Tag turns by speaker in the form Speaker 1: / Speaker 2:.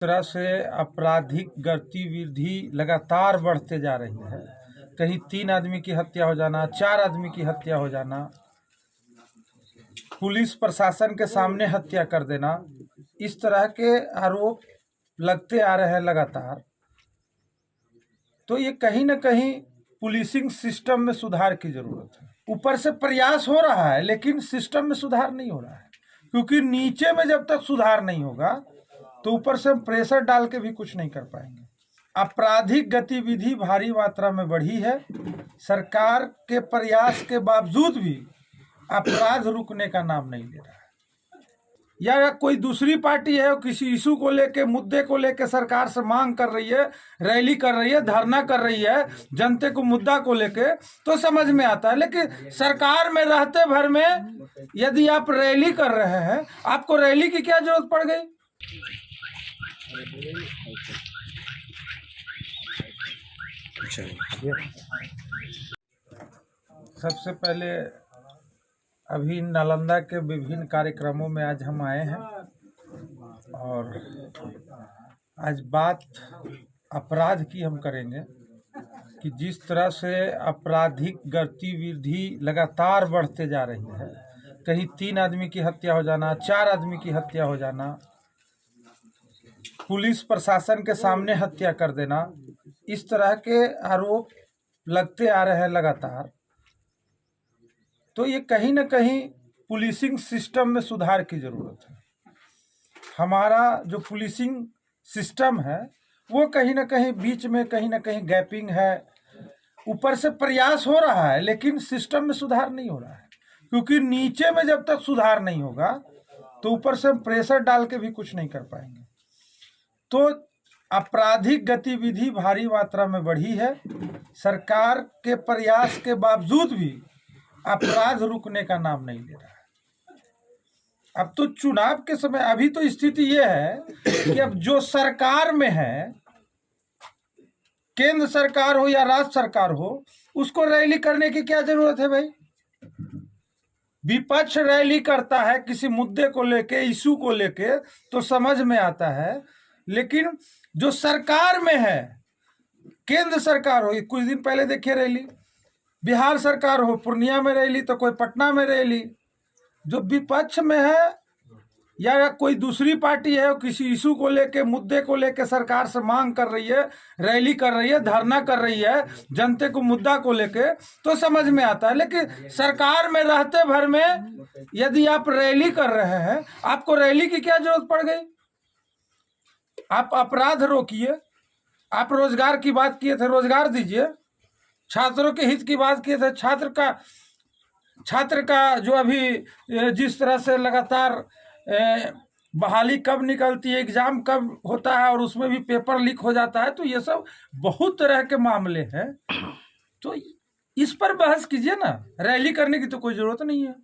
Speaker 1: तरह से आपराधिक गतिविधि लगातार बढ़ते जा रही है। कहीं 3 आदमी की हत्या हो जाना, 4 आदमी की हत्या हो जाना, पुलिस प्रशासन के सामने हत्या कर देना, इस तरह के आरोप लगते आ रहे हैं लगातार। तो ये कहीं ना कहीं पुलिसिंग सिस्टम में सुधार की जरूरत है। ऊपर से प्रयास हो रहा है लेकिन सिस्टम में सुधार नहीं हो रहा है, क्योंकि नीचे में जब तक सुधार नहीं होगा तो ऊपर से हम प्रेशर डाल के भी कुछ नहीं कर पाएंगे। आपराधिक गतिविधि भारी मात्रा में बढ़ी है। सरकार के प्रयास के बावजूद भी अपराध रुकने का नाम नहीं ले रहा है। या कोई दूसरी पार्टी है किसी इशू को लेके, मुद्दे को लेके सरकार से मांग कर रही है, रैली कर रही है, धरना कर रही है जनता को मुद्दा को लेके, तो समझ में आता है। लेकिन सरकार में रहते भर में यदि आप रैली कर रहे हैं, आपको रैली की क्या जरूरत पड़ गई? सबसे पहले अभी नालंदा के विभिन्न कार्यक्रमों में आज हम आए हैं और आज बात अपराध की हम करेंगे कि जिस तरह से आपराधिक गतिविधि लगातार बढ़ते जा रही है। कहीं 3 आदमी की हत्या हो जाना, 4 आदमी की हत्या हो जाना, पुलिस प्रशासन के सामने हत्या कर देना, इस तरह के आरोप लगते आ रहे हैं लगातार। तो ये कहीं ना कहीं पुलिसिंग सिस्टम में सुधार की ज़रूरत है। हमारा जो पुलिसिंग सिस्टम है वो कहीं ना कहीं बीच में कहीं ना कहीं गैपिंग है। ऊपर से प्रयास हो रहा है लेकिन सिस्टम में सुधार नहीं हो रहा है, क्योंकि नीचे में जब तक सुधार नहीं होगा तो ऊपर से हम प्रेशर डाल के भी कुछ नहीं कर पाएंगे। तो आपराधिक गतिविधि भारी मात्रा में बढ़ी है। सरकार के प्रयास के बावजूद भी अपराध रुकने का नाम नहीं ले रहा है। अब तो चुनाव के समय अभी तो स्थिति ये है कि अब जो सरकार में है, केंद्र सरकार हो या राज्य सरकार हो, उसको रैली करने की क्या जरूरत है भाई? विपक्ष रैली करता है किसी मुद्दे को लेके, इशू को लेके, तो समझ में आता है। लेकिन जो सरकार में है, केंद्र सरकार हो, कुछ दिन पहले देखिए रैली, बिहार सरकार हो, पूर्णिया में रैली, तो कोई पटना में रैली। जो विपक्ष में है या कोई दूसरी पार्टी है किसी इशू को लेके, मुद्दे को लेके सरकार से मांग कर रही है, रैली कर रही है, धरना कर रही है जनता को मुद्दा को लेके, तो समझ में आता है। लेकिन सरकार में रहते भर में यदि आप रैली कर रहे हैं, आपको रैली की क्या जरूरत पड़ गई? आप अपराध रोकिए। आप रोजगार की बात किए थे, रोजगार दीजिए। छात्रों के हित की बात किए थे, छात्र का जो अभी जिस तरह से लगातार बहाली कब निकलती है, एग्जाम कब होता है और उसमें भी पेपर लीक हो जाता है, तो ये सब बहुत तरह के मामले हैं। तो इस पर बहस कीजिए ना, रैली करने की तो कोई जरूरत नहीं है।